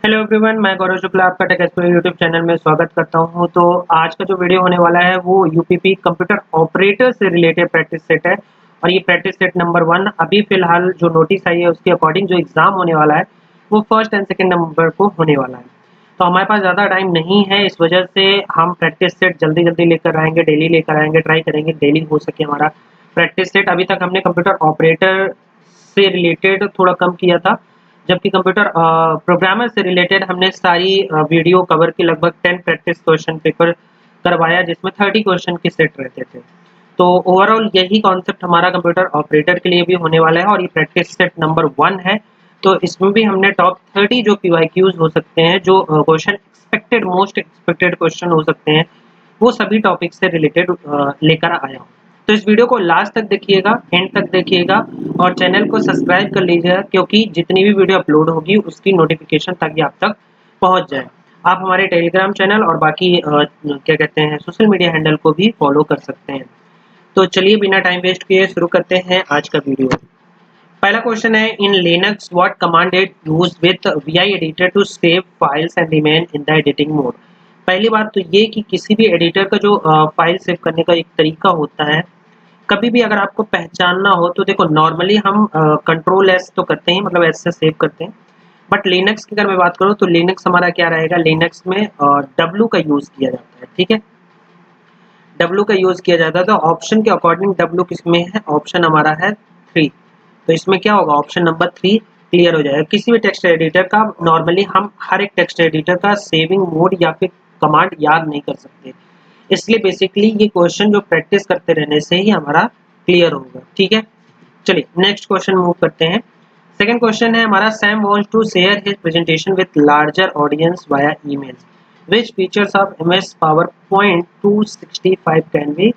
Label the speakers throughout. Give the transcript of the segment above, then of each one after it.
Speaker 1: Hello everyone, मैं गौरव शुक्ला आपका take explorer YouTube channel में स्वागत करता हूं। तो आज का जो वीडियो होने वाला है वो यूपीपी कंप्यूटर ऑपरेटर से रिलेटेड प्रैक्टिस सेट है। और ये प्रैक्टिस सेट नंबर 1 अभी फिलहाल जो नोटिस आई है उसके अकॉर्डिंग जो एग्जाम होने वाला है वो फर्स्ट एंड सेकेंड नंबर को होने वाला है। तो हमारे पास ज़्यादा टाइम नहीं है, इस वजह से हम प्रैक्टिस सेट जल्दी जल्दी लेकर आएंगे, डेली लेकर आएंगे, ट्राई करेंगे डेली हो सके हमारा प्रैक्टिस सेट। अभी तक हमने कंप्यूटर ऑपरेटर से रिलेटेड थोड़ा कम किया था, जबकि कंप्यूटर प्रोग्रामर से रिलेटेड हमने सारी वीडियो कवर की लगभग 10 प्रैक्टिस क्वेश्चन पेपर करवाया, जिसमें 30 क्वेश्चन के सेट रहते थे। तो ओवरऑल यही कॉन्सेप्ट हमारा कंप्यूटर ऑपरेटर के लिए भी होने वाला है और ये प्रैक्टिस सेट नंबर 1 है। तो इसमें भी हमने टॉप 30 जो पीवाईक्यूज हो सकते हैं, जो question expected most expected question हो सकते हैं, वो सभी टॉपिक से रिलेटेड लेकर आया हूँ। तो इस वीडियो को लास्ट तक देखिएगा, एंड तक देखिएगा और चैनल को सब्सक्राइब कर लीजिएगा, क्योंकि जितनी भी वीडियो अपलोड होगी उसकी नोटिफिकेशन ताकि आप तक पहुंच जाए। आप हमारे टेलीग्राम चैनल और बाकी क्या कहते हैं सोशल मीडिया हैंडल को भी फॉलो कर सकते हैं। तो चलिए बिना टाइम वेस्ट किए शुरू करते हैं आज का वीडियो। पहला क्वेश्चन है, in Linux what command is used with vi editor to save files and remain in the editing mode. पहली बात तो ये कि किसी भी एडिटर का जो फाइल सेव करने का एक तरीका होता है, कभी भी अगर आपको पहचानना हो तो देखो, नॉर्मली हम कंट्रोल एस तो करते हैं, मतलब एस से सेव करते हैं। बट लिनक्स की अगर मैं बात करूँ तो लिनक्स हमारा क्या रहेगा, लिनक्स में डब्ल्यू का यूज किया जाता है। ठीक है, डब्ल्यू का यूज किया जाता है। तो ऑप्शन के अकॉर्डिंग डब्ल्यू किस में है, ऑप्शन हमारा है 3। तो इसमें क्या होगा, ऑप्शन नंबर 3 क्लियर हो जाएगा। किसी भी टेक्स्ट एडिटर का नॉर्मली हम हर एक टेक्स्ट एडिटर का सेविंग मोड या फिर कमांड याद नहीं कर सकते, इसलिए बेसिकली ये क्वेश्चन जो प्रैक्टिस करते रहने से ही हमारा क्लियर होगा। ठीक है, चलिए नेक्स्ट क्वेश्चन मूव करते हैं। सेकंड क्वेश्चन है हमारा, Sam wants to share his presentation with larger audience via emails, which features of MS PowerPoint 265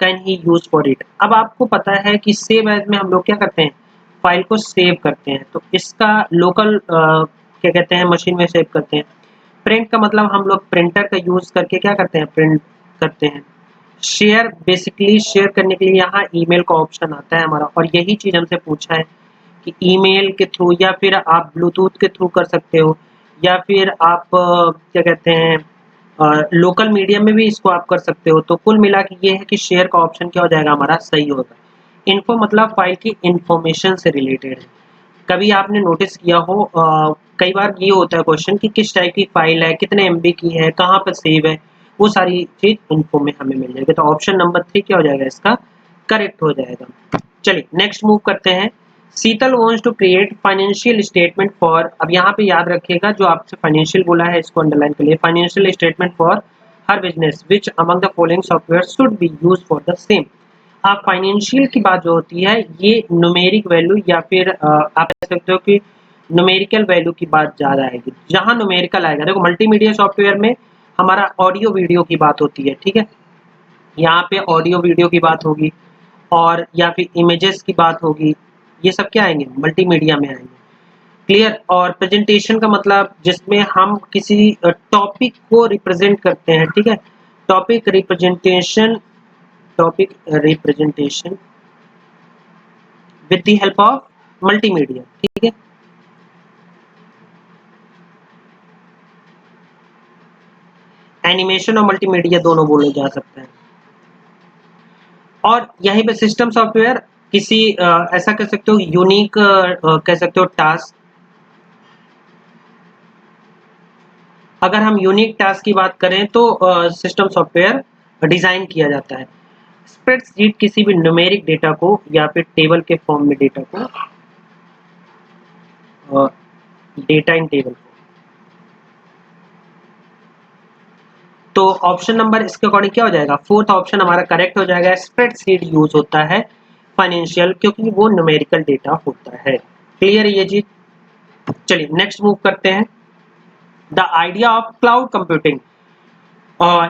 Speaker 1: can he use for it। अब आपको पता है कि सेव एज में हम लोग क्या करते हैं, फाइल को सेव करते हैं। तो इसका लोकल क्या कहते हैं मशीन में सेव करते हैं। प्रिंट का मतलब हम लोग प्रिंटर का यूज करके क्या करते हैं, प्रिंट करते हैं। शेयर, बेसिकली शेयर करने के लिए यहाँ ईमेल का ऑप्शन आता है हमारा, और यही चीज हमसे पूछा है कि ईमेल के थ्रू या फिर आप ब्लूटूथ के थ्रू कर सकते हो, या फिर आप क्या कहते हैं लोकल मीडियम में भी इसको आप कर सकते हो। तो कुल मिला के ये है कि शेयर का ऑप्शन क्या हो जाएगा हमारा, सही होगा। इन्फो मतलब फाइल की इंफॉर्मेशन से रिलेटेड है। कभी आपने नोटिस किया हो कई बार ये होता है क्वेश्चन कि किस टाइप की फाइल है, कितने एमबी की है, कहाँ पर सेव है, वो सारी चीज इन्फो में हमें मिल जाएगी। तो ऑप्शन नंबर 3 क्या हो जाएगा, इसका करेक्ट हो जाएगा। चलिए नेक्स्ट मूव करते हैं। Sheetal wants to create financial statement for, अब यहाँ पे याद रखिएगा जो आपसे फाइनेंशियल बोला है इसको अंडरलाइन कर लिए, financial statement for her business which among the following software should be used for the same. आप फाइनेंशियल की बात जो होती है ये न्यूमेरिक वैल्यू या फिर आप कह सकते हो कि न्यूमेरिकल वैल्यू की बात ज्यादा आएगी। जहां न्यूमेरिकल आएगा, देखो मल्टीमीडिया सॉफ्टवेयर में हमारा ऑडियो वीडियो की बात होती है। ठीक है, यहाँ पे ऑडियो वीडियो की बात होगी और या फिर इमेजेस की बात होगी, ये सब क्या आएंगे, मल्टीमीडिया में आएंगे। क्लियर। और प्रेजेंटेशन का मतलब जिसमें हम किसी टॉपिक को रिप्रेजेंट करते हैं। ठीक है, topic representation, topic representation with the help of multimedia. ठीक है, एनिमेशन और मल्टीमीडिया दोनों बोले जा सकते हैं। और यहीं पे सिस्टम सॉफ्टवेयर किसी ऐसा कह सकते हो यूनिक कह सकते हो टास्क, अगर हम यूनिक टास्क की बात करें तो सिस्टम सॉफ्टवेयर डिजाइन किया जाता है। स्प्रेडशीट किसी भी न्यूमेरिक डेटा को या फिर टेबल के फॉर्म में डेटा को, डेटा इन टेबल। तो ऑप्शन नंबर इसके अकॉर्डिंग क्या हो जाएगा, फोर्थ ऑप्शन हमारा करेक्ट हो जाएगा। स्प्रेडशीट यूज होता है फाइनेंशियल, क्योंकि वो न्यूमेरिकल डेटा होता है। क्लियर है ये चीज। चलिए नेक्स्ट मूव करते हैं। The idea of cloud computing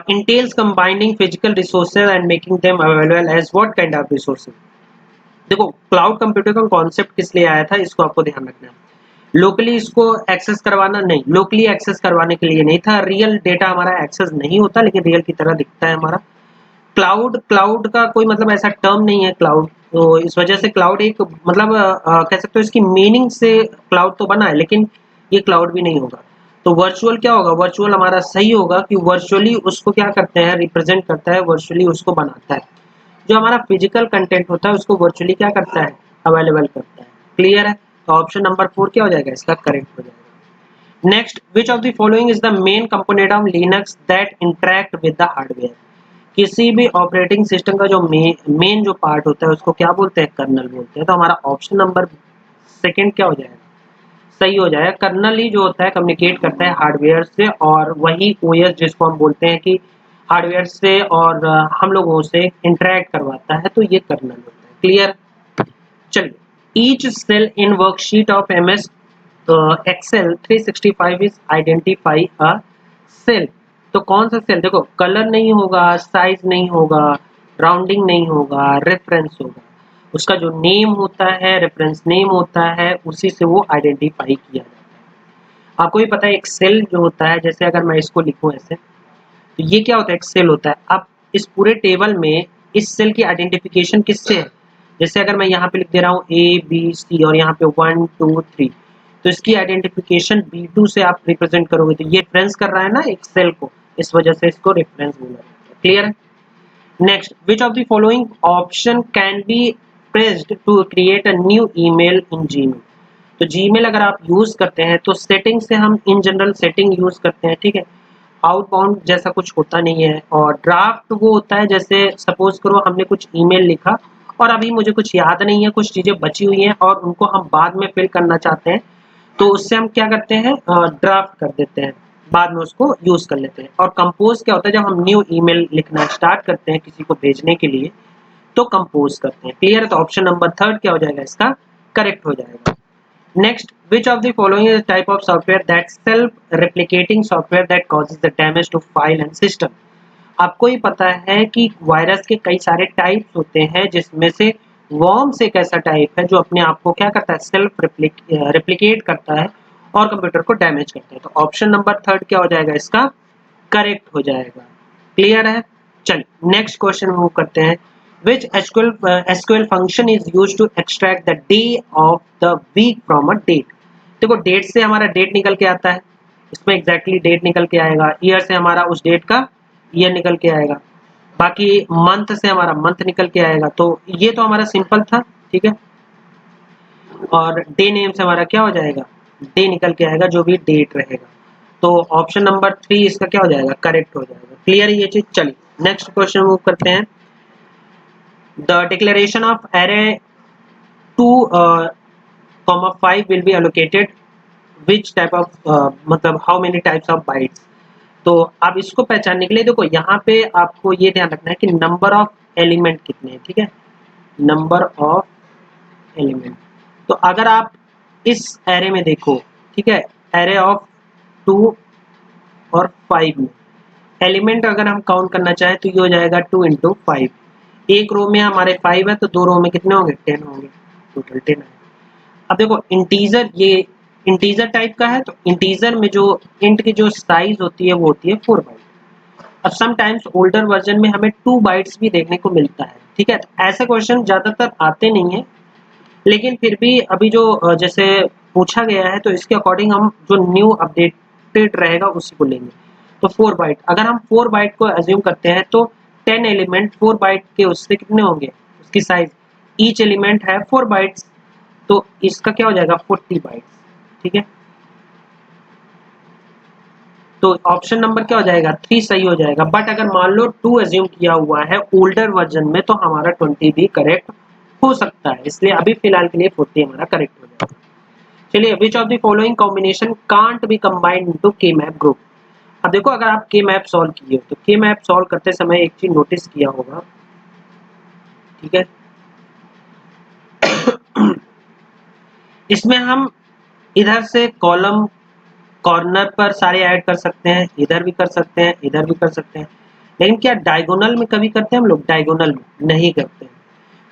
Speaker 1: entails combining physical resources and making them available as what kind of resources। देखो क्लाउड कंप्यूटर का कॉन्सेप्ट किस लिए आया था, इसको आपको ध्यान रखना है। लोकली इसको एक्सेस करवाना नहीं, लोकली एक्सेस करवाने के लिए नहीं था। रियल डेटा हमारा एक्सेस नहीं होता लेकिन रियल की तरह दिखता है हमारा। क्लाउड, क्लाउड का कोई मतलब ऐसा टर्म नहीं है क्लाउड, तो इस वजह से क्लाउड एक मतलब कह सकते हो इसकी मीनिंग से क्लाउड तो बना है, लेकिन ये क्लाउड भी नहीं होगा। तो वर्चुअल क्या होगा, वर्चुअल हमारा सही होगा कि वर्चुअली उसको क्या करते हैं, रिप्रेजेंट करता है, वर्चुअली उसको बनाता है। जो हमारा फिजिकल कंटेंट होता है उसको वर्चुअली क्या करता है, अवेलेबल करता है। क्लियर है? तो ऑप्शन नंबर 4 क्या हो जाएगा, इसका करेक्ट हो जाएगा। Next, which of the following is the main component of Linux that interact with the hardware. किसी भी ऑपरेटिंग सिस्टम का जो मेन जो पार्ट होता है उसको क्या बोलते हैं, कर्नल बोलते हैं। तो हमारा ऑप्शन नंबर सेकंड क्या हो जाएगा, सही हो जाएगा। कर्नल ही जो होता है कम्युनिकेट करता है हार्डवेयर से, और वही ओएस जिसको हम बोलते हैं कि हार्डवेयर से और हम लोगों से इंटरेक्ट करवाता है, तो ये कर्नल होता है। क्लियर? चलिए, each cell in worksheet of MS Excel 365 is identify a cell. तो कौन सा सेल, देखो कलर नहीं होगा, साइज नहीं होगा, राउंडिंग नहीं होगा, रेफरेंस होगा। उसका जो नेम होता है, रेफरेंस नेम होता है, उसी से वो आइडेंटिफाई किया जाता है। आपको भी पता है एक सेल जो होता है, जैसे अगर मैं इसको लिखूं ऐसे, तो ये क्या होता है, एक सेल होता है। अब इस पूरे टेबल में इस सेल की आइडेंटिफिकेशन किससे है, जैसे अगर मैं यहाँ पे लिख दे रहा हूँ ए बी सी और यहाँ पे 1 2 3, तो इसकी आइडेंटिफिकेशन B2 से आप रिप्रेजेंट करोगे, तो ये रेफरेंस कर रहा है ना एक सेल को, इस वजह से इसको रेफरेंस बोला जाता है। क्लियर है? Next, which of the following option can be pressed to create a new email in Gmail. तो जीमेल अगर आप यूज करते हैं तो सेटिंग से हम इन जनरल सेटिंग यूज करते हैं, ठीक है। आउटबाउंड जैसा कुछ होता नहीं है, और ड्राफ्ट वो होता है जैसे सपोज करो हमने कुछ ईमेल लिखा और अभी मुझे कुछ याद नहीं है, कुछ चीजें बची हुई हैं और उनको हम बाद में फिल करना चाहते हैं, तो उससे हम क्या करते हैं, ड्राफ्ट कर देते हैं, बाद में उसको यूज कर लेते हैं। और कंपोज क्या होता है, जब हम न्यू ईमेल लिखना स्टार्ट करते हैं किसी को भेजने के लिए, तो कंपोज करते हैं। क्लियर है? तो ऑप्शन नंबर थर्ड क्या हो जाएगा, इसका करेक्ट हो जाएगा। Next, which of the following is a type of software that self-replicating software that causes the damage to file and system? आपको ही पता है कि वायरस के कई सारे टाइप्स होते हैं, जिसमें से वर्म्स एक ऐसा टाइप है जो अपने आप को क्या करता है, सेल्फ रेप्लिकेट करता है और कंप्यूटर को डैमेज करता है। तो ऑप्शन नंबर थर्ड क्या हो जाएगा, इसका करेक्ट हो जाएगा। क्लियर है? चलिए नेक्स्ट क्वेश्चन मूव करते हैं। Which SQL function is used to extract the day of the week from a date? देखो डेट से हमारा डेट निकल के आता है, इसमें एग्जैक्टली डेट निकल के आएगा। ईयर से हमारा उस डेट का ईयर निकल के आएगा। बाकी मंथ से हमारा मंथ निकल के आएगा। तो ये तो हमारा सिंपल था, ठीक है। और डे नेम से हमारा क्या हो जाएगा, डे निकल के आएगा, जो भी डेट रहेगा। तो ऑप्शन नंबर 3 इसका क्या हो जाएगा, करेक्ट हो जाएगा। क्लियर है ये चीज? चलिए नेक्स्ट क्वेश्चन मूव करते हैं। The declaration of array 2, 5 will be allocated which type of मतलब how many types of bytes। तो आप इसको पहचानने के लिए देखो यहाँ पे आपको ये ध्यान रखना है कि नंबर ऑफ एलिमेंट कितने हैं, ठीक है, नंबर ऑफ एलिमेंट। तो अगर आप इस एरे में देखो, ठीक है, एरे ऑफ 2 और 5 में एलिमेंट अगर हम काउंट करना चाहें तो ये हो जाएगा 2 इंटू 5। एक रो में हमारे 5 है तो दो रो में कितने होंगे, 10 होंगे, टोटल 10 है। अब देखो इंटीजर, ये इंटीजर टाइप का है, तो इंटीजर में जो इंट की जो साइज होती है वो होती है 4 बाइट। अब समटाइम्स ओल्डर वर्जन में हमें 2 बाइट्स भी देखने को मिलता है, ठीक है। तो ऐसे क्वेश्चन ज्यादातर आते नहीं है, लेकिन फिर भी अभी जो जैसे पूछा गया है तो इसके अकॉर्डिंग हम जो न्यू अपडेटेड रहेगा उसी को लेंगे। तो 4 बाइट, अगर हम 4 बाइट को एज्यूम करते हैं तो 10 एलिमेंट 4 बाइट के उससे कितने होंगे, उसकी साइज, ईच एलिमेंट है 4 बाइट्स, तो इसका क्या हो जाएगा 40 बाइट्स, ठीक है। तो ऑप्शन नंबर क्या हो जाएगा 3 सही हो जाएगा। बट अगर मान लो 2 एज्यूम किया हुआ है ओल्डर वर्जन में तो हमारा 20 भी करेक्ट हो सकता है, इसलिए अभी फिलहाल के लिए 40 हमारा करेक्ट हो जाएगा। चलिए, विच of the following combination can't be combined into के मैप ग्रुप। अब देखो अगर आप के मैप सॉल्व किए हो तो के मैप सॉल्व करते समय एक चीज नोटिस किया होगा, ठीक है, इसमें हम इधर से कॉलम कॉर्नर पर सारे ऐड कर सकते हैं, इधर भी कर सकते हैं, इधर भी कर सकते हैं, लेकिन क्या डायगोनल में कभी करते हैं हम लोग, डायगोनल में नहीं करते हैं।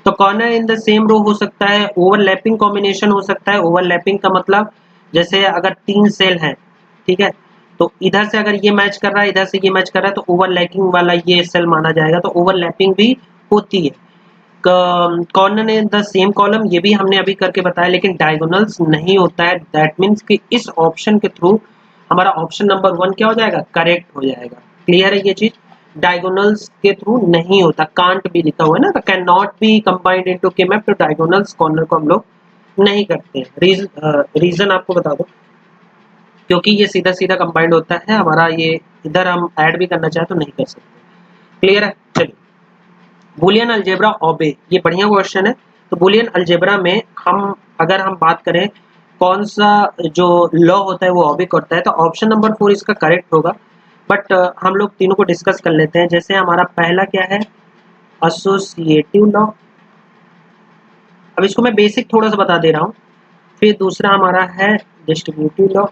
Speaker 1: तो corner in the same row हो सकता है, ओवरलैपिंग कॉम्बिनेशन हो सकता है। ओवरलैपिंग का मतलब जैसे अगर 3 सेल हैं, ठीक है, तो इधर से अगर ये मैच कर रहा है, इधर से ये मैच कर रहा है, तो ओवरलैपिंग वाला ये सेल माना जाएगा। तो ओवरलैपिंग भी होती है। Corner in the same column, ये भी हमने अभी करके बताया, लेकिन डायगोनल्स नहीं होता है। दैट मीन्स कि इस ऑप्शन के थ्रू हमारा ऑप्शन नंबर 1 क्या हो जाएगा, करेक्ट हो जाएगा। क्लियर है ये चीज, डायगोनल्स के थ्रू नहीं होता। कांट भी लिखा हुआ है ना, तो can not be combined into के मैप, तो डायगोनल्स कॉर्नर को हम लोग नहीं करते हैं। रीजन आपको बता दो, क्योंकि ये सीधा सीधा कंबाइंड होता है हमारा, ये इधर हम ऐड भी करना चाहे तो नहीं कर सकते। क्लियर है। चलिए, बुलियन अलजेब्रा ओबे, ये बढ़िया क्वेश्चन है। तो बुलियन अलजेब्रा में अगर हम बात करें कौन सा जो लॉ होता है वो ओबे करता है, तो ऑप्शन नंबर 4 इसका करेक्ट होगा। बट हम लोग तीनों को डिस्कस कर लेते हैं। जैसे हमारा पहला क्या है, एसोसिएटिव लॉ। अब इसको मैं बेसिक थोड़ा सा बता दे रहा हूँ। फिर दूसरा हमारा है डिस्ट्रीब्यूटिव लॉ।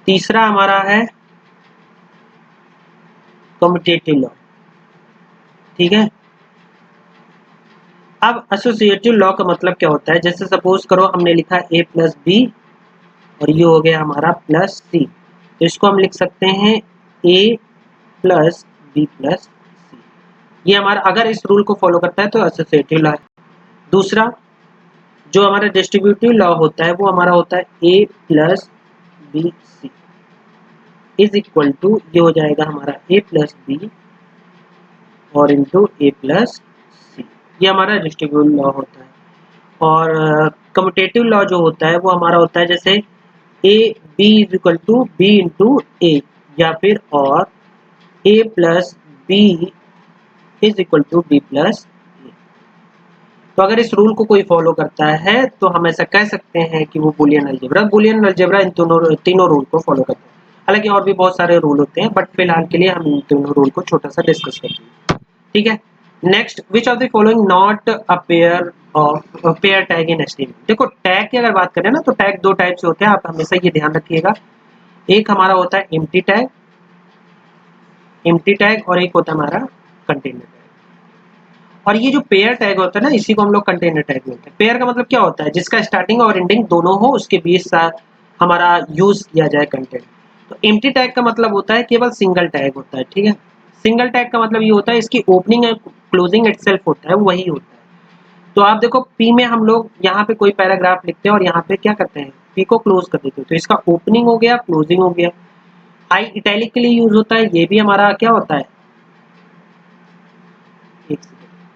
Speaker 1: तीसरा हमारा है कम्यूटेटिव लॉ। ठीक है। अब एसोसिएटिव लॉ का मतलब क्या होता है, जैसे सपोज करो हमने लिखा a प्लस बी और ये हो गया हमारा प्लस सी, तो इसको हम लिख सकते हैं a plus B plus C. ये हमारा अगर इस रूल को फॉलो करता है तो एसोसिएटिव लॉ है। दूसरा जो हमारा डिस्ट्रीब्यूटिव लॉ होता है वो हमारा होता है a plus B C is equal to, ये हो जाएगा हमारा a प्लस बी और इंटू ए प्लस सी। ये हमारा डिस्ट्रीब्यूटिव लॉ होता है। और कम्यूटेटिव लॉ जो होता है वो हमारा होता है जैसे A B is equal to B into A, या फिर और A plus B is equal to B plus A. तो अगर इस रूल को कोई फॉलो करता है तो हम ऐसा कह सकते हैं कि वो बुलियन अलजेब्रा इन तीनों रूल को फॉलो करता है। हालांकि और भी बहुत सारे रूल होते हैं, बट फिलहाल के लिए हम इन तीनों रूल को छोटा सा डिस्कस करते हैं। ठीक है। Next, which of the following not a pair of pair tag in HTML. देखो टैग की अगर बात करें ना, तो टैग दो टाइप से होते हैं, आप हमेशा ये ध्यान रखिएगा। एक हमारा होता है एम्प्टी टैग और एक होता है हमारा कंटेनर टैग। और ये जो पेयर टैग होता है ना, इसी को हम लोग कंटेनर टैग बोलते हैं। पेयर का मतलब क्या होता है, जिसका स्टार्टिंग और एंडिंग दोनों हो, उसके बीच हमारा यूज किया जाए कंटेंट। तो एम्प्टी टैग का मतलब होता है केवल सिंगल टैग होता है। ठीक है। सिंगल टैग का मतलब ये होता है इसकी ओपनिंग एंड क्लोजिंग इटसेल्फ होता है, वही होता है। तो आप देखो पी में हम लोग यहाँ पे कोई पैराग्राफ लिखते हैं और यहाँ पे क्या करते हैं, पी को क्लोज कर देते हैं, तो इसका ओपनिंग हो गया, क्लोजिंग हो गया। आई इटैलिक के लिए यूज होता है, ये भी हमारा क्या होता है,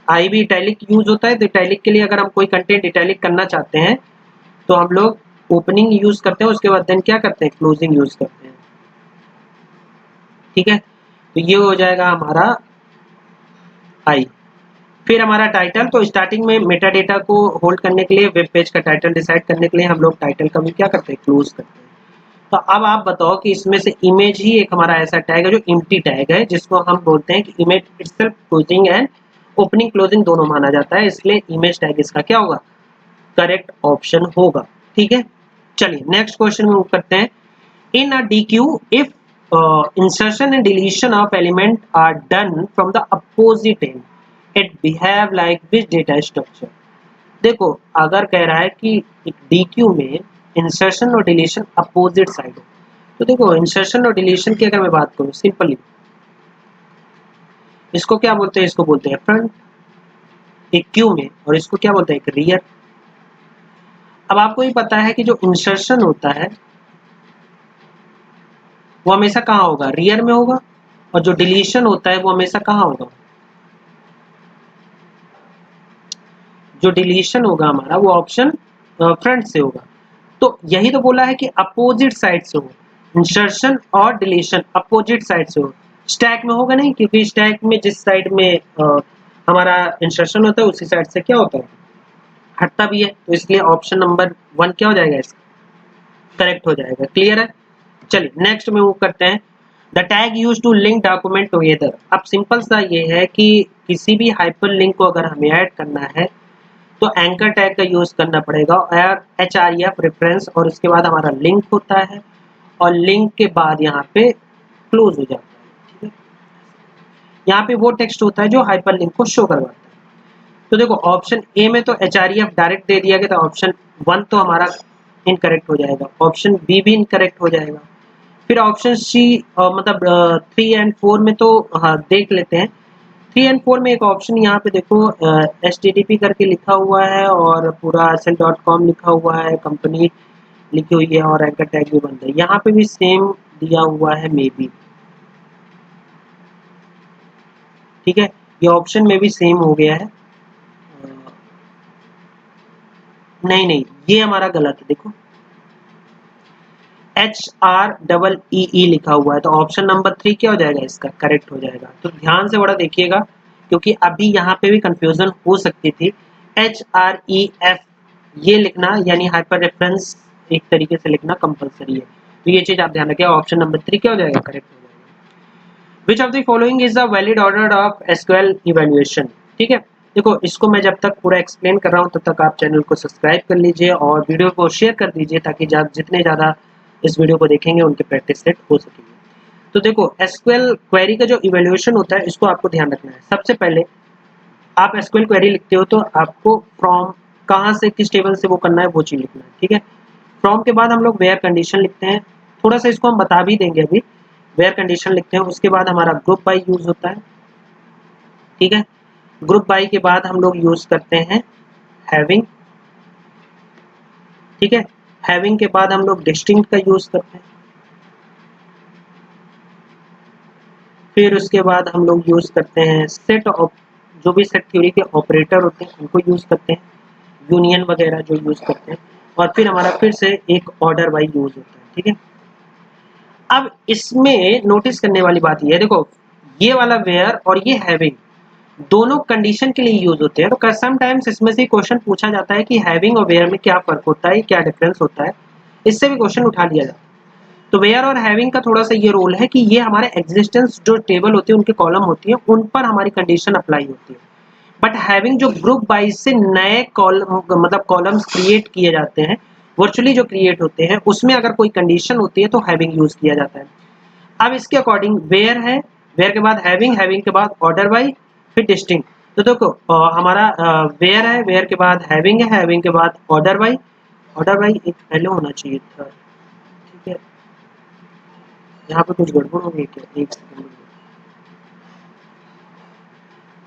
Speaker 1: आई भी इटैलिक यूज होता है। तो इटैलिक के लिए अगर हम कोई कंटेंट इटैलिक करना चाहते हैं तो हम लोग ओपनिंग यूज करते हैं, उसके बाद देन क्या करते हैं, क्लोजिंग यूज करते हैं। ठीक है। तो ये हो जाएगा हमारा आई। फिर हमारा टाइटल, तो स्टार्टिंग में मेटा डेटा को होल्ड करने के लिए, वेब पेज का टाइटल डिसाइड करने के लिए हम लोग टाइटल का भी क्या करते हैं, क्लोज करते हैं। तो अब आप बताओ कि इसमें से इमेज ही एक हमारा ऐसा टैग है जो एम्प्टी टैग है, जिसको हम बोलते हैं कि image itself closing and opening closing दोनों माना जाता है, इसलिए इमेज टैग इसका क्या होगा, करेक्ट ऑप्शन होगा। ठीक है। चलिए नेक्स्ट क्वेश्चन में मूव करते हैं। इन अ DQ, if insertion and deletion of element are done from the opposite end, it behave like which data structure। देखो अगर कह रहा है कि एक DQ में इंसर्शन और डिलीशन अपोजिट साइड हो, तो देखो इंसर्शन और डिलीशन की अगर मैं बात करूं सिंपली, इसको क्या बोलते हैं, इसको बोलते हैं फ्रंट एक क्यू में, और इसको क्या बोलते हैं, एक रियर। अब आपको ही पता है कि जो इंसर्शन होता है वो हमेशा कहाँ होगा, रियर में होगा, और जो डिलीशन होता है वो हमेशा कहाँ होगा, जो डिलीशन होगा हमारा वो ऑप्शन फ्रंट से होगा। तो यही तो बोला है कि अपोजिट साइड से हो, इंसर्शन और डिलीशन अपोजिट साइड से हो। स्टैक में होगा नहीं, क्योंकि स्टैक में जिस साइड में हमारा इंसर्शन होता है उसी साइड से क्या होता है, हटता भी है, तो इसलिए ऑप्शन नंबर 1 क्या हो जाएगा, इसका करेक्ट हो जाएगा। क्लियर है। चलिए नेक्स्ट में वो करते हैं, the tag use to link document together. अब सिंपल सा ये है कि किसी भी हाइपर लिंक को अगर हमें ऐड करना है तो एंकर टैग का यूज करना पड़ेगा, और href रेफरेंस, और उसके बाद हमारा लिंक होता है, और लिंक के बाद यहाँ पे क्लोज हो जाता है। ठीक है। यहाँ पे वो टेक्स्ट होता है जो हाइपर लिंक को शो करवाता है। तो देखो ऑप्शन ए में तो href डायरेक्ट दे दिया गया था, ऑप्शन 1 तो हमारा इनकरेक्ट हो जाएगा, ऑप्शन बी भी इनकरेक्ट हो जाएगा। फिर ऑप्शन सी मतलब 3 एंड 4 में तो हाँ देख लेते हैं। 3 एंड 4 में एक ऑप्शन यहाँ पे देखो HTTP करके लिखा हुआ है और पूरा sl.com लिखा हुआ है, कंपनी लिखी हुई है और एंकर टैग भी बंद है। यहाँ पे भी सेम दिया हुआ है मे बी, ठीक है, ये ऑप्शन में भी सेम हो गया है। नहीं नहीं, ये हमारा गलत है, देखो HREE लिखा हुआ है, तो ऑप्शन नंबर 3 क्या हो जाएगा, इसका करेक्ट हो जाएगा। तो ध्यान से बड़ा देखिएगा, क्योंकि अभी यहाँ पे भी कंफ्यूजन हो सकती थी। HREF ये लिखना यानी हाइपर रेफरेंस एक तरीके से लिखना कंपलसरी है, तो ये चीज आप ध्यान रखिए। ऑप्शन नंबर 3 क्या हो जाएगा, करेक्ट हो जाएगा। विच of the following is the valid order of SQL evaluation, ठीक है। देखो इसको मैं जब तक पूरा एक्सप्लेन कर रहा हूँ तब तक आप चैनल को सब्सक्राइब कर लीजिए और वीडियो को शेयर कर दीजिए, ताकि जितने ज़्यादा इस वीडियो को देखेंगे उनके प्रैक्टिस सेट हो सकेंगे। तो देखो एसक्यूएल क्वेरी का जो इवैल्यूएशन होता है इसको आपको ध्यान रखना है। सबसे पहले आप एसक्यूएल क्वेरी लिखते हो तो आपको फ्रॉम कहाँ से किस टेबल से वो करना है वो चीज़ लिखना है, ठीक है। फ्रॉम के बाद हम लोग वेयर कंडीशन लिखते हैं, थोड़ा सा इसको हम बता भी देंगे अभी। वेयर कंडीशन लिखते हैं, उसके बाद हमारा ग्रुप बाय यूज होता है, ठीक है। ग्रुप बाय के बाद हम लोग यूज करते हैं हैविंग, ठीक है। हैविंग के बाद हम लोग डिस्टिंक्ट का यूज करते हैं, फिर उसके बाद हम लोग यूज करते हैं सेट ऑफ, जो भी सेट थ्योरी के ऑपरेटर होते हैं उनको यूज करते हैं, यूनियन वगैरह जो यूज करते हैं, और फिर हमारा फिर से एक ऑर्डर वाइज यूज होता है, ठीक है। अब इसमें नोटिस करने वाली बात ये है, देखो ये वाला वेयर और ये हैविंग दोनों कंडीशन के लिए यूज होते हैं। तो समटाइम्स इसमें से क्वेश्चन पूछा जाता है कि हैविंग और वेयर में क्या फर्क होता है, क्या डिफरेंस होता है, इससे भी क्वेश्चन उठा लिया जाता है। तो वेयर और हैविंग का थोड़ा सा ये रोल है कि ये हमारे एग्जिस्टेंस जो टेबल होती है उनके कॉलम होती है उन पर हमारी कंडीशन अप्लाई होती है। बट हैविंग जो ग्रुप वाइज से नए कॉलम मतलब कॉलम्स क्रिएट किए जाते हैं, वर्चुअली जो क्रिएट होते हैं उसमें अगर कोई कंडीशन होती है तो हैविंग यूज किया जाता है। अब इसके अकॉर्डिंग वेयर है, वेयर के बाद हैविंग, हैविंग के बाद ऑर्डर बाई, फिर डिस्टिंक्ट। तो देखो हमारा वेयर है, वेयर के बाद हैविंग है, हैविंग के बाद ऑर्डर बाई, ऑर्डर बाई एक पहले होना चाहिए था, ठीक है। यहाँ पे कुछ गड़बड़ हो गई क्या, एक सेकंड।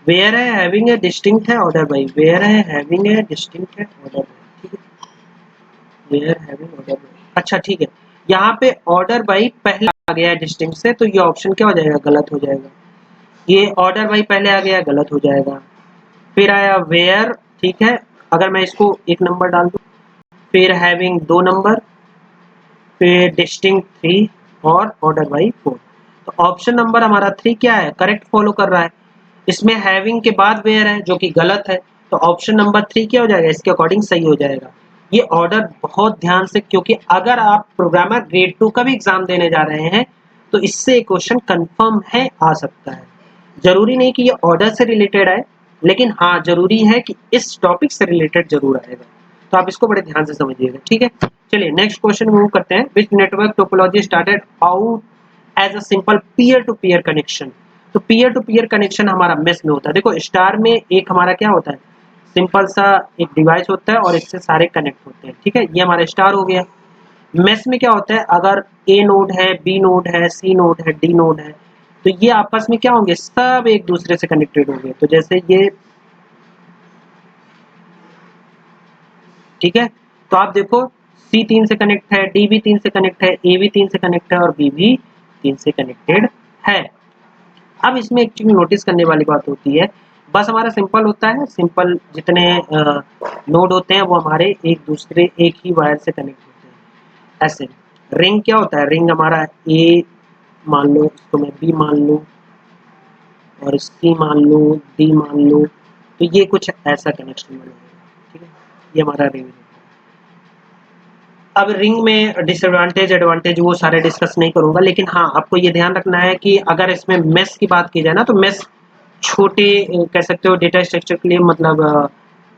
Speaker 1: वेयर है, हैविंग है, डिस्टिंक्ट है, ऑर्डर बाई, वेयर है, हैविंग है, डिस्टिंक्ट है, ऑर्डर बाई, ठीक है। वेयर हैविंग ऑर्डर बाई, अच्छा ठीक है। यहाँ पे ऑर्डर बाई पहले आ गया है डिस्टिंक्ट से, तो ये ऑप्शन क्या हो जाएगा, गलत हो जाएगा। ये ऑर्डर बाई पहले आ गया, गलत हो जाएगा। फिर आया वेयर, ठीक है, अगर मैं इसको एक नंबर डाल दूं, फिर हैविंग 2 नंबर, फिर डिस्टिंक्ट 3 और ऑर्डर बाई 4। तो ऑप्शन नंबर हमारा 3 क्या है, करेक्ट फॉलो कर रहा है। इसमें हैविंग के बाद वेयर है जो कि गलत है, तो ऑप्शन नंबर 3 क्या हो जाएगा, इसके अकॉर्डिंग सही हो जाएगा। ये ऑर्डर बहुत ध्यान से, क्योंकि अगर आप प्रोग्रामर ग्रेड 2 का भी एग्जाम देने जा रहे हैं तो इससे क्वेश्चन कंफर्म है आ सकता है। जरूरी नहीं कि ये ऑर्डर से रिलेटेड है, लेकिन हाँ जरूरी है कि इस टॉपिक से रिलेटेड जरूर आएगा, तो आप इसको बड़े ध्यान से समझिएगा, ठीक है। चलिए नेक्स्ट क्वेश्चन मूव करते हैं। Which network topology started out as a simple peer to peer connection. तो पीयर टू पीयर कनेक्शन हमारा मेस में होता है। देखो स्टार में एक हमारा क्या होता है, सिंपल सा एक डिवाइस होता है और इससे सारे कनेक्ट होते हैं, ठीक है, ये हमारा स्टार हो गया। मेस में क्या होता है, अगर ए नोड है, बी नोड है, सी नोड है, डी नोड है, तो ये आपस में क्या होंगे, सब एक दूसरे से कनेक्टेड होंगे। तो जैसे ये, ठीक है, तो आप देखो सी 3 से कनेक्ट है, डी भी 3 से कनेक्ट है, ए भी 3 से कनेक्ट है और बी भी 3 से कनेक्टेड है। अब इसमें एक चीज नोटिस करने वाली बात होती है, बस हमारा सिंपल होता है, सिंपल जितने नोड होते हैं वो हमारे एक दूसरे एक ही वायर से कनेक्ट होते हैं। ऐसे रिंग क्या होता है, रिंग हमारा ए मान लो, इसको मैं बी मान लूँ और सी मान लूँ, डी मान लूँ, तो ये कुछ ऐसा कनेक्शन बनेगा, ठीक है, ये हमारा रिंग है। अब रिंग में डिसएडवांटेज एडवांटेज वो सारे डिस्कस नहीं करूंगा, लेकिन हाँ आपको ये ध्यान रखना है कि अगर इसमें मेस की बात की जाए ना, तो मेस छोटे कह सकते हो डेटा स्ट्रक्चर के लिए, मतलब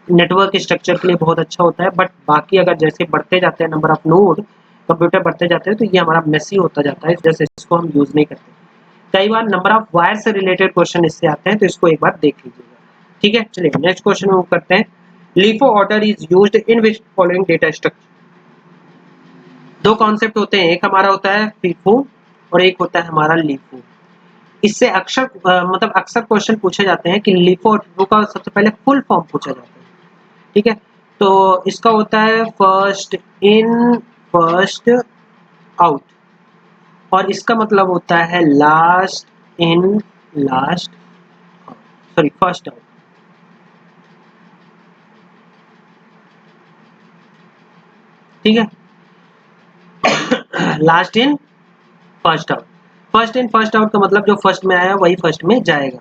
Speaker 1: नेटवर्क स्ट्रक्चर के लिए बहुत अच्छा होता है। बट बाकी अगर जैसे बढ़ते जाते हैं नंबर ऑफ नोड, कंप्यूटर बढ़ते जाते हैं, तो ये हमारा मेसी होता जाता है, जैसे इसको हम यूज नहीं करते। कई बार नंबर ऑफ वायर से रिलेटेड क्वेश्चन इससे आते हैं, तो इसको एक बार देख लीजिएगा, ठीक है। चलिए नेक्स्ट क्वेश्चन मूव करते हैं। LIFO order is used in which following data structure. दो कॉन्सेप्ट होते हैं, एक हमारा होता है फीफो और एक होता है हमारा लीफो। इससे अक्सर मतलब अक्सर क्वेश्चन पूछे जाते हैं कि लीफो और फीफो का सबसे पहले फुल फॉर्म पूछा जाता है, ठीक है। तो इसका होता है फर्स्ट इन फर्स्ट आउट, और इसका मतलब होता है last in last sorry first out, ठीक है। Last in first out, first in first out का मतलब जो फर्स्ट में आया वही फर्स्ट में जाएगा।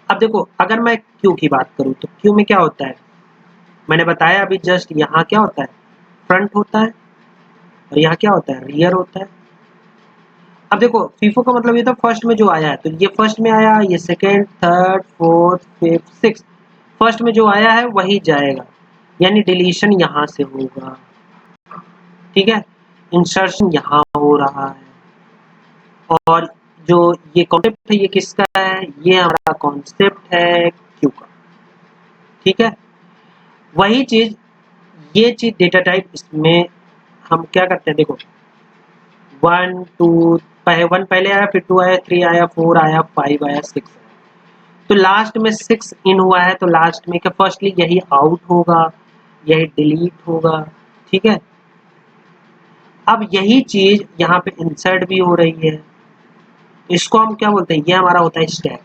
Speaker 1: अब देखो अगर मैं क्यू की बात करूं तो क्यू में क्या होता है, मैंने बताया अभी जस्ट, यहाँ क्या होता है फ्रंट होता है और यहाँ क्या होता है रियर होता है। अब देखो फीफो का मतलब ये था फर्स्ट में जो आया है, तो ये फर्स्ट में आया, ये second third fourth fifth six, first में जो आया है वही जाएगा, यानी डिलीशन यहाँ से होगा, ठीक है। इंसर्शन यहाँ हो रहा है, और जो ये कॉन्सेप्ट है ये किसका है, ये हमारा कॉन्सेप्ट है क्यू का, ठीक है। वही चीज ये चीज डेटा टाइप, इसमें हम क्या करते हैं देखो, वन टू वन पहले आया, फिर टू आया, थ्री आया, फोर आया, फाइव आया, सिक्स आया, तो लास्ट में सिक्स इन हुआ है, तो लास्ट में क्या फर्स्टली यही आउट होगा, यही डिलीट होगा, ठीक है। अब यही चीज यहाँ पे इंसर्ट भी हो रही है, इसको हम क्या बोलते हैं, ये हमारा होता है स्टैक।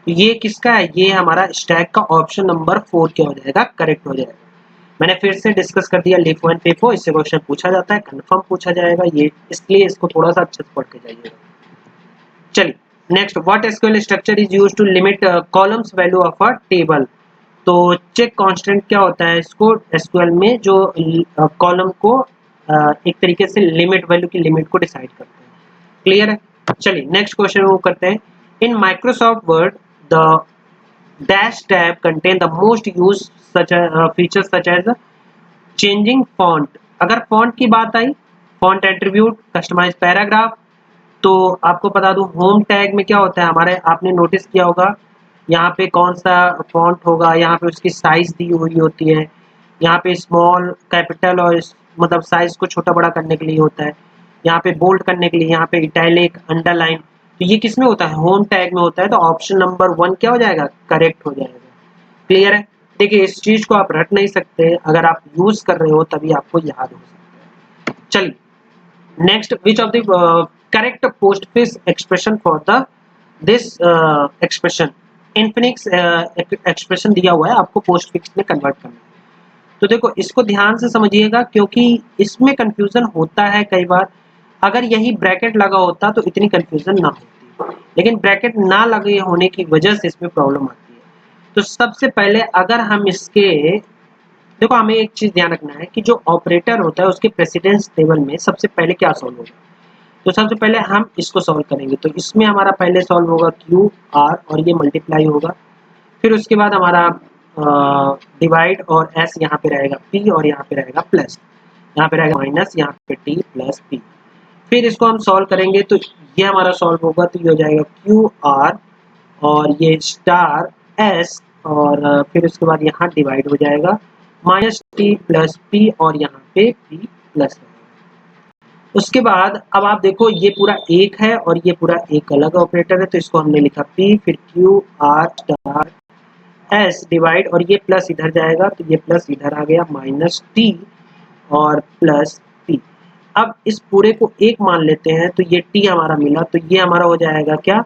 Speaker 1: तो ये किसका है, ये हमारा स्टैक का ऑप्शन नंबर 4 क्या हो जाएगा, करेक्ट हो जाएगा। मैंने फिर से डिस्कस कर दिया लीफ वन पेफो, इससे क्वेश्चन पूछा जाता है, कंफर्म पूछा जाएगा, ये इसलिए इसको थोड़ा सा अच्छे से पढ़ के जाइएगा। चलिए next, what SQL structure is used to limit columns value of a table. तो चेक कांस्टेंट क्या होता है, इसको एसक्यूएल में जो कॉलम को एक तरीके से लिमिट वैल्यू की लिमिट को डिसाइड करते हैं, क्लियर है। चलिए नेक्स्ट क्वेश्चन वो करते हैं। In Microsoft Word the dash tab contain the most use such features such as changing font. अगर फॉन्ट की बात आई, फॉन्ट एट्रीब्यूट, कस्टमाइज पैराग्राफ, तो आपको बता दूं होम टैग में क्या होता है हमारे, आपने नोटिस किया होगा यहाँ पे कौन सा फॉन्ट होगा, यहाँ पे उसकी साइज दी हुई होती है, यहाँ पे स्मॉल कैपिटल और मतलब साइज को छोटा बड़ा करने के लिए होता है, यहाँ पे बोल्ड करने के लिए, यहाँ पे इटैलिक अंडरलाइन, तो ये किस में होता है, होम टैग में होता है। तो ऑप्शन नंबर 1 क्या हो जाएगा, करेक्ट हो जाएगा, क्लियर है। देखिए इस चीज को आप रट नहीं सकते, अगर आप यूज कर रहे हो तभी आपको याद हो सकता है। चलिए next, which of the correct postfix expression for the this expression, Infinix expression दिया हुआ है, आपको पोस्टफिक्स में कन्वर्ट करना है। तो देखो इसको ध्यान से समझिएगा क्योंकि इसमें कंफ्यूजन होता है कई बार, अगर यही ब्रैकेट लगा होता तो इतनी कंफ्यूजन ना होती, लेकिन ब्रैकेट ना लगे होने की वजह से इसमें प्रॉब्लम आती है। तो सबसे पहले अगर हम इसके, देखो हमें एक चीज ध्यान रखना है कि जो ऑपरेटर होता है उसके प्रेसिडेंस टेबल में सबसे पहले क्या सॉल्व होगा, तो सबसे पहले हम इसको सॉल्व करेंगे। तो इसमें हमारा पहले सॉल्व होगा क्यू आर और ये मल्टीप्लाई होगा, फिर उसके बाद हमारा डिवाइड और एस यहाँ पे रहेगा पी और यहाँ पे रहेगा प्लस, यहाँ पे रहेगा माइनस, यहाँ पे टी प्लस पी। फिर इसको हम सॉल्व करेंगे तो ये हमारा सॉल्व होगा, तो ये हो जाएगा क्यू आर और ये स्टार एस, और फिर उसके बाद यहाँ डिवाइड हो जाएगा माइनस टी प्लस पी और यहाँ पे पी प्लस। उसके बाद अब आप देखो ये पूरा एक है और ये पूरा एक अलग ऑपरेटर है, तो इसको हमने लिखा पी, फिर Q R star S divide, और ये प्लस इधर जाएगा तो ये प्लस इधर आ गया माइनस टी और प्लस पी। अब इस पूरे को एक मान लेते हैं तो ये टी हमारा मिला, तो ये हमारा हो जाएगा क्या,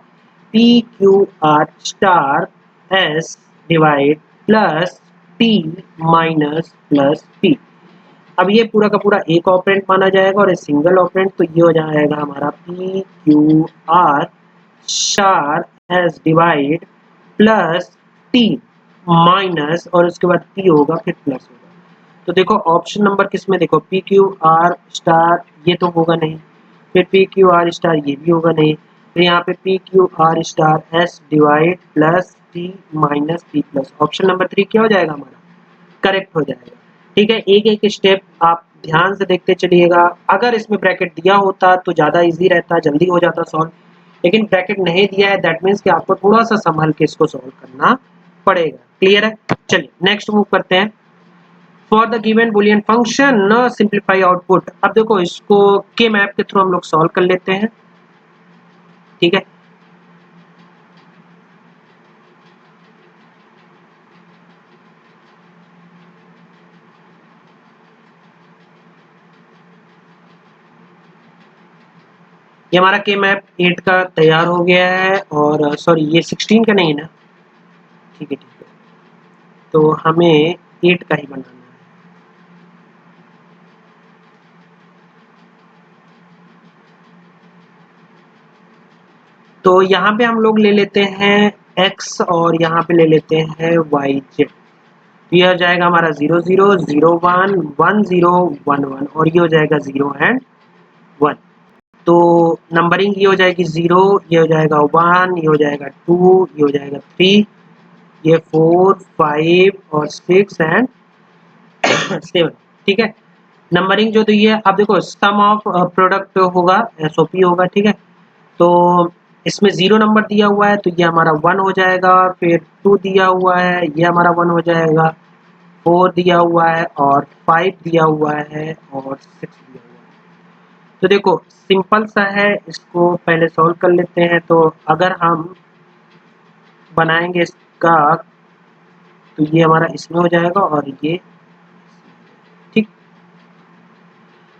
Speaker 1: P Q R star S divide plus T minus plus P. अब ये पूरा का पूरा एक ऑपरेंट माना जाएगा और सिंगल ऑपरेंट, तो ये हो जाएगा हमारा P Q R star S divide plus T minus, और उसके बाद पी होगा फिर प्लस होगा। तो देखो ऑप्शन नंबर किस में, देखो पी क्यू आर स्टार ये तो होगा नहीं, फिर पी क्यू आर स्टार ये भी होगा नहीं, फिर यहाँ पे P Q R star S divide plus T minus P plus, option number 3 क्या हो जाएगा हमारा, करेक्ट हो जाएगा। ठीक है, एक एक स्टेप आप ध्यान से देखते चलिएगा। अगर इसमें ब्रैकेट दिया होता तो ज़्यादा इजी रहता, जल्दी हो जाता सॉल्व, लेकिन ब्रैकेट नहीं दिया है, दैट मीन्स कि आपको थोड़ा सा संभल के इसको सॉल्व करना पड़ेगा, क्लियर है। चलिए नेक्स्ट मूव करते हैं। For the given Boolean function simplify output. अब देखो इसको के मैप के थ्रू हम लोग सॉल्व कर लेते हैं, ठीक है। ये हमारा के मैप 8 का तैयार हो गया है, और सॉरी ये 16 का नहीं है ना, ठीक है ठीक है, तो हमें 8 का ही बनाना है। तो यहाँ पे हम लोग ले लेते हैं x और यहाँ पे ले लेते हैं y z। तो ये हो जाएगा हमारा 0 0 0 1 1 0 1 1, और ये हो जाएगा 0 एंड 1। तो नंबरिंग ये हो जाएगी 0, ये हो जाएगा 1, ये हो जाएगा 2, ये हो जाएगा 3, ये 4 5 और 6 एंड 7, ठीक है। नंबरिंग जो दी है, अब देखो सम ऑफ प्रोडक्ट होगा, एसओपी होगा, ठीक है। तो इसमें 0 नंबर दिया हुआ है तो ये हमारा 1 हो जाएगा, फिर 2 दिया हुआ है ये हमारा 1 हो जाएगा, 4 दिया हुआ है और 5 दिया हुआ है और 6 दिया हुआ है। तो देखो सिंपल सा है, इसको पहले सॉल्व कर लेते हैं। तो अगर हम बनाएंगे इसका तो ये हमारा इसमें हो जाएगा और ये, ठीक।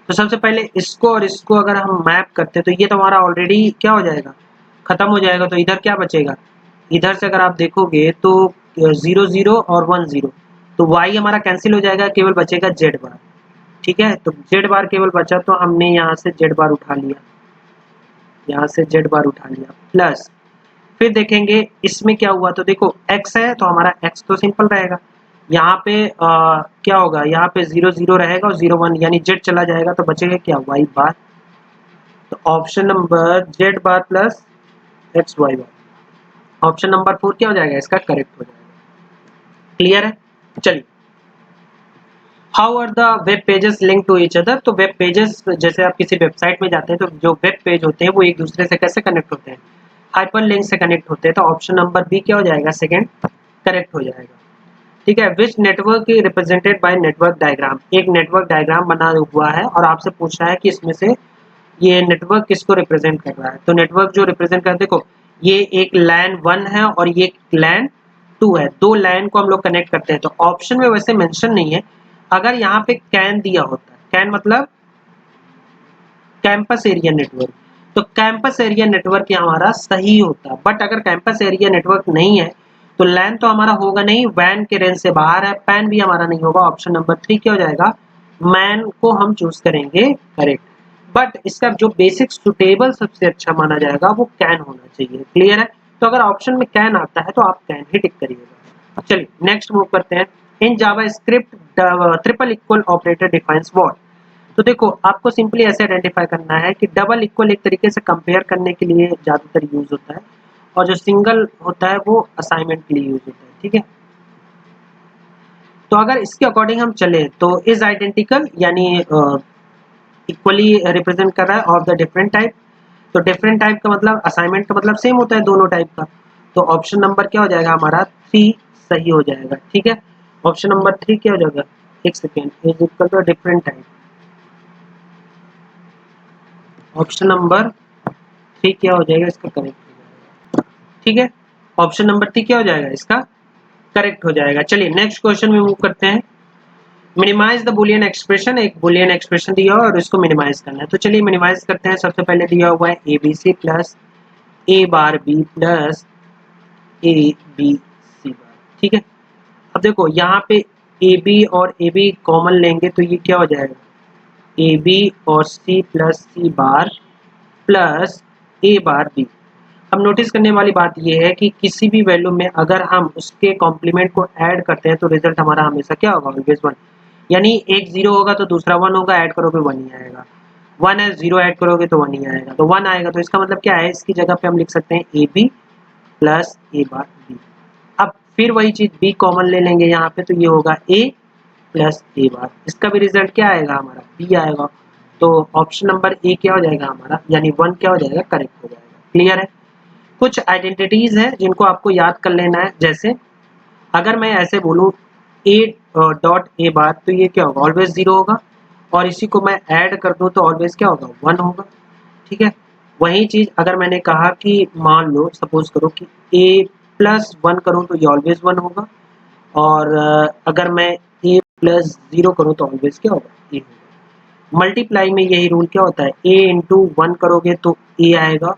Speaker 1: तो सबसे पहले इसको और इसको अगर हम मैप करते हैं तो ये तो हमारा ऑलरेडी क्या हो जाएगा, खत्म हो जाएगा। तो इधर क्या बचेगा, इधर से अगर आप देखोगे तो 0 0 और 1 0, तो y हमारा कैंसिल हो जाएगा, केवल बचेगा z बार, ठीक है। तो z बार केवल बचा, तो हमने यहाँ से z बार उठा लिया, यहाँ से z बार उठा लिया, प्लस फिर देखेंगे इसमें क्या हुआ। तो देखो x है तो हमारा x तो सिंपल रहेगा, यहाँ पे क्या होगा, यहाँ पे 0 0 रहेगा और 0 1 यानी z चला जाएगा, तो बचेगा क्या, y बार। तो ऑप्शन नंबर z बार प्लस x y बार, ऑप्शन नंबर 4 क्या हो जाएगा, इसका करेक्ट हो जाएगा। क्लियर है, चलिए। How are the web pages link to each other. तो वेब पेजेस, जैसे आप किसी वेबसाइट में जाते हैं तो जो वेब पेज होते हैं वो एक दूसरे से कैसे कनेक्ट होते हैं, हाइपर लिंक से कनेक्ट होते हैं। तो ऑप्शन नंबर बी क्या हो जाएगा, सेकंड करेक्ट हो जाएगा, ठीक है। Which network is represented by network diagram. एक नेटवर्क डायग्राम बना हुआ है और आपसे पूछ रहा है कि इसमें से ये नेटवर्क किसको रिप्रेजेंट कर रहा है। तो नेटवर्क जो रिप्रेजेंट कर, देखो ये एक लैन 1 है और ये लैन 2 है, दो लैन को हम लोग कनेक्ट करते हैं। तो ऑप्शन में वैसे मेंशन नहीं है, अगर यहाँ पे कैन दिया होता है, कैन मतलब कैंपस एरिया नेटवर्क, तो कैंपस एरिया नेटवर्क हमारा सही होता। बट अगर कैंपस एरिया नेटवर्क नहीं है तो लैन तो हमारा होगा नहीं, वैन के रेंज से बाहर है, पैन भी हमारा नहीं होगा। ऑप्शन नंबर 3 क्या हो जाएगा, मैन को हम चूज करेंगे, करेक्ट। बट इसका जो बेसिक सुटेबल सबसे अच्छा माना जाएगा वो कैन होना चाहिए। क्लियर है, तो अगर ऑप्शन में कैन आता है तो आप कैन ही टिक करिएगा। चलिए नेक्स्ट मूव करते हैं। In JavaScript triple equal operator defines what. तो देखो आपको सिंपली ऐसे आइडेंटिफाई करना है कि डबल इक्वल एक तरीके से कंपेयर करने के लिए ज़्यादातर यूज होता है, और जो सिंगल होता है वो असाइनमेंट के लिए यूज होता है, ठीक है। तो अगर इसके अकॉर्डिंग हम चले तो इज आइडेंटिकल यानी इक्वली रिप्रेजेंट कर रहा है ऑफ द डिफरेंट टाइप। तो डिफरेंट टाइप का मतलब असाइनमेंट का मतलब सेम होता है दोनों टाइप का। तो ऑप्शन नंबर क्या हो जाएगा हमारा 3 सही हो जाएगा, ठीक है। ऑप्शन नंबर 3 क्या हो जाएगा, एक second, is equal to different type. Option number 3 क्या हो जाएगा, इसका करेक्ट हो जाएगा, ठीक है। ऑप्शन नंबर 3 क्या हो जाएगा, इसका करेक्ट हो जाएगा। चलिए नेक्स्ट क्वेश्चन में मूव करते हैं। मिनिमाइज द बुलियन एक्सप्रेशन, एक बुलियन एक्सप्रेशन दिया हो और इसको मिनिमाइज करना है। तो चलिए मिनिमाइज करते हैं। सबसे पहले दिया हुआ है A B C plus A bar B plus A B C bar, ठीक है। अब देखो यहाँ पे ए बी और ए बी कॉमन लेंगे तो ये क्या हो जाएगा, ए बी और C plus C bar plus A bar B. अब नोटिस करने वाली बात यह है कि किसी भी वैल्यू में अगर हम उसके कॉम्प्लीमेंट को ऐड करते हैं तो रिजल्ट हमारा हमेशा क्या होगा, ऑलवेज 1। यानी एक 0 होगा तो दूसरा 1 होगा, ऐड करोगे 1 ही आएगा। 1 है, 0 ऐड करोगे तो 1 ही आएगा। तो 1 आएगा तो इसका मतलब क्या है, इसकी जगह पे हम लिख सकते हैं A B plus A bar B. अब फिर वही चीज बी कॉमन ले लेंगे यहाँ पे, तो ये होगा ए प्लस ए बार। इसका भी रिजल्ट क्या आएगा हमारा, बी आएगा। तो ऑप्शन नंबर ए क्या हो जाएगा हमारा, यानी 1 क्या हो जाएगा, करेक्ट हो जाएगा। क्लियर है। कुछ आइडेंटिटीज हैं जिनको आपको याद कर लेना है। जैसे अगर मैं ऐसे बोलूं ए डॉट ए बार, तो ये क्या होगा, ऑलवेज 0 होगा। और इसी को मैं ऐड कर दूं तो ऑलवेज क्या होगा, 1 होगा। ठीक है, वही चीज अगर मैंने कहा कि मान लो सपोज करो कि ए प्लस 1 करूं तो ये ऑलवेज 1 होगा। और अगर मैं ए प्लस 0 करूं तो ऑलवेज क्या होगा, ए होगा। मल्टीप्लाई में यही रूल क्या होता है, ए इंटू 1 करोगे तो ए आएगा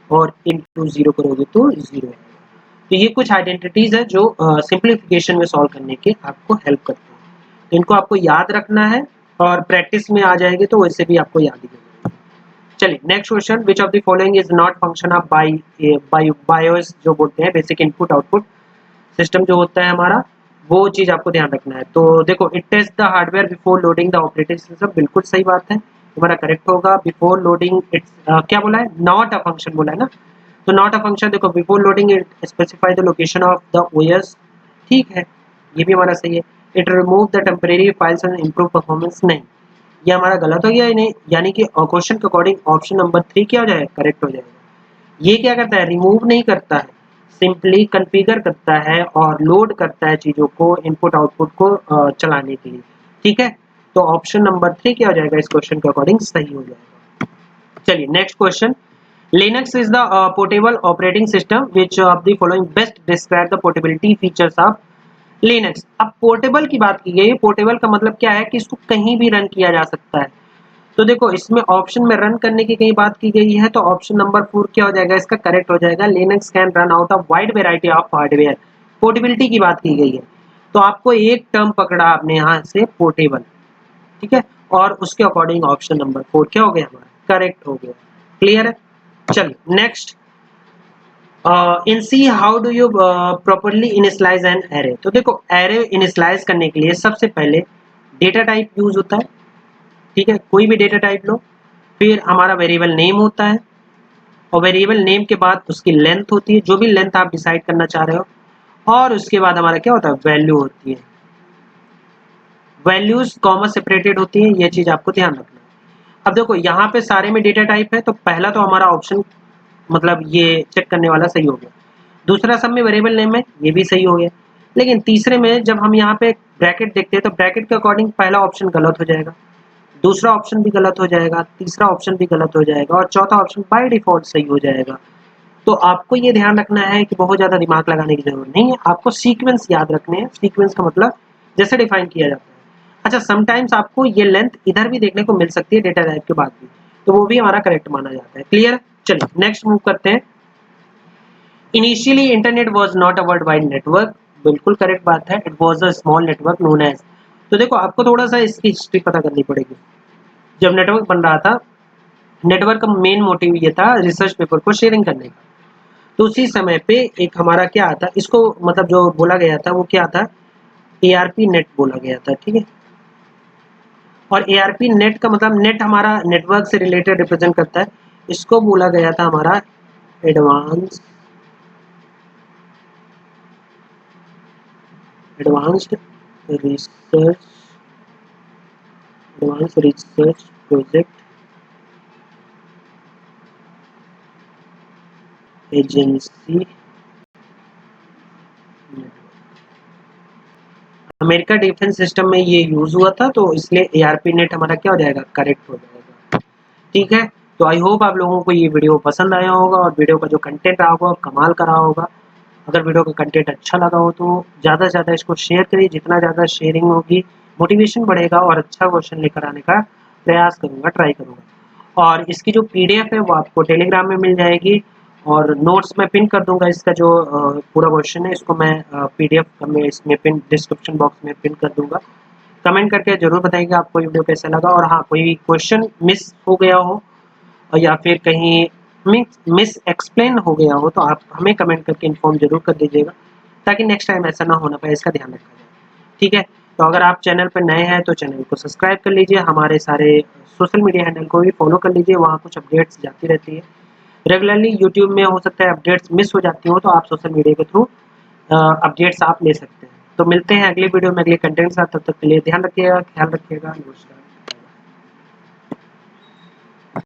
Speaker 1: और इंटू 0 करोगे तो 0 आएगा। तो ये कुछ आइडेंटिटीज है जो सिंप्लीफिकेशन में सॉल्व करने के आपको हेल्प करते हैं, तो इनको आपको याद रखना है और प्रैक्टिस में आ जाएगी तो वैसे भी आपको याद ही होगा। चलिए next question, which of the following is not function of BIOS, जो बोलते हैं बेसिक इनपुट आउटपुट सिस्टम जो होता है हमारा, वो चीज आपको ध्यान रखना है। तो देखो, it taste the hardware before loading the operating system, बिल्कुल सही बात है, तुम्हारा करेक्ट होगा। बिफोर लोडिंग इट्स क्या बोला है, नॉट अ फंक्शन बोला है ना, तो नॉट अ फंक्शन। देखो, before loading it specify the location of the OS, ठीक है, ये भी हमारा सही है। It remove the temporary files and improve performance, नहीं, ये हमारा गलत हो गया ही नहीं, यानी कि क्वेश्चन के अकॉर्डिंग ऑप्शन नंबर 3 क्या हो जाएगा, करेक्ट हो जाएगा। ये क्या करता है, रिमूव नहीं करता है, सिंपली कॉन्फ़िगर करता है और लोड करता है चीजों को, इनपुट आउटपुट को चलाने के लिए। ठीक है, तो ऑप्शन नंबर 3 क्या हो जाएगा, इस क्वेश्चन के अकॉर्डिंग सही हो जाएगा। चलिए next question, Linux is the portable operating system which of the following best describe the portability features of Linux। अब पोर्टेबल की बात की गई है, पोर्टेबल का मतलब क्या है कि इसको कहीं भी रन किया जा सकता है। तो देखो, इसमें ऑप्शन में रन करने की कहीं बात की गई है, तो ऑप्शन नंबर 4 क्या हो जाएगा, इसका करेक्ट हो जाएगा। Linux can run out of wide variety of hardware, portability की बात की गई है, तो आपको एक टर्म पकड़ा आपने यहाँ से, पोर्टेबल, ठीक है, और उसके अकॉर्डिंग ऑप्शन नंबर 4 क्या हो गया, हमारा करेक्ट हो गया। क्लियर है, चलिए next, in C how do you properly initialise an array. तो देखो, एरे इनिशियलाइज करने के लिए सबसे पहले डेटा टाइप यूज होता है, ठीक है, कोई भी डेटा टाइप लो, फिर हमारा वेरिएबल नेम होता है, और वेरिएबल नेम के बाद उसकी लेंथ होती है, जो भी लेंथ आप डिसाइड करना चाह रहे हो, और उसके बाद हमारा क्या होता है, वैल्यू होती है। वैल्यूज कॉमा सेपरेटेड होती है, ये चीज आपको ध्यान रखना है। अब देखो, यहाँ पे सारे में डेटा टाइप है, तो पहला तो हमारा ऑप्शन मतलब ये चेक करने वाला सही हो गया। दूसरा, सब में वेरिएबल नेम है, ये भी सही हो गया। लेकिन तीसरे में जब हम यहाँ पे ब्रैकेट देखते हैं, तो ब्रैकेट के अकॉर्डिंग पहला ऑप्शन गलत हो जाएगा, दूसरा ऑप्शन भी गलत हो जाएगा, तीसरा ऑप्शन भी गलत हो जाएगा, और चौथा ऑप्शन बाय डिफॉल्ट सही हो जाएगा। तो आपको ये ध्यान रखना है कि बहुत ज़्यादा दिमाग लगाने की जरूरत नहीं है, आपको सीक्वेंस याद रखने हैं। सीक्वेंस का मतलब जैसे डिफाइन किया जाता है। अच्छा, समटाइम्स आपको ये लेंथ इधर भी देखने को मिल सकती है डेटा टाइप के बाद भी, तो वो भी हमारा करेक्ट माना जाता है। क्लियर, चलिए नेक्स्ट मूव करते हैं। Initially internet was not a world wide network, बिल्कुल करेक्ट बात है, it was a small network known as. तो देखो, आपको थोड़ा सा इसकी हिस्ट्री पता करनी पड़ेगी। जब नेटवर्क बन रहा था, नेटवर्क का मेन मोटिव ये था रिसर्च पेपर को शेयरिंग करने का। तो उसी समय पे एक हमारा क्या आता, इसको मतलब जो बोला गया था वो क्या था, एआरपी नेट बोला गया था, ठीक है। और एआरपी नेट का मतलब नेट हमारा नेटवर्क से रिलेटेड रिप्रेजेंट करता है, इसको बोला गया था हमारा advance advanced research advance research project agency. America defence system में ये यूज हुआ था, तो इसलिए एआरपी नेट हमारा क्या हो जाएगा, करेक्ट हो जाएगा। ठीक है, तो आई होप आप लोगों को ये वीडियो पसंद आया होगा, और वीडियो का जो कंटेंट रहा होगा कमाल का रहा होगा। अगर वीडियो का कंटेंट अच्छा लगा हो तो ज़्यादा से ज़्यादा इसको शेयर करिए, जितना ज़्यादा शेयरिंग होगी मोटिवेशन बढ़ेगा, और अच्छा क्वेश्चन लेकर आने का प्रयास करूँगा, ट्राई करूँगा। और इसकी जो पीडीएफ है वो आपको टेलीग्राम में मिल जाएगी, और नोट्स में पिन कर दूंगा। इसका जो पूरा क्वेश्चन है, इसको मैं पीडीएफ में इसमें पिन डिस्क्रिप्शन बॉक्स में पिन कर दूंगा। कमेंट करके जरूर बताइएगा आपको ये वीडियो कैसा लगा, और हाँ, कोई क्वेश्चन मिस हो गया हो या फिर कहीं मिस एक्सप्लेन हो गया हो, तो आप हमें कमेंट करके इन्फॉर्म जरूर कर दीजिएगा, ताकि नेक्स्ट टाइम ऐसा ना होना पाए, इसका ध्यान रखा जाए। ठीक है, तो अगर आप चैनल पर नए हैं तो चैनल को सब्सक्राइब कर लीजिए, हमारे सारे सोशल मीडिया हैंडल को भी फॉलो कर लीजिए, वहाँ कुछ अपडेट्स जाती रहती है रेगुलरली। यूट्यूब में हो सकता है अपडेट्स मिस हो जाती हो, तो आप सोशल मीडिया के थ्रू अपडेट्स आप ले सकते हैं। तो मिलते हैं अगले वीडियो में अगले कंटेंट के साथ, तब तक के लिए ध्यान रखिएगा, ख्याल रखिएगा, नमस्कार।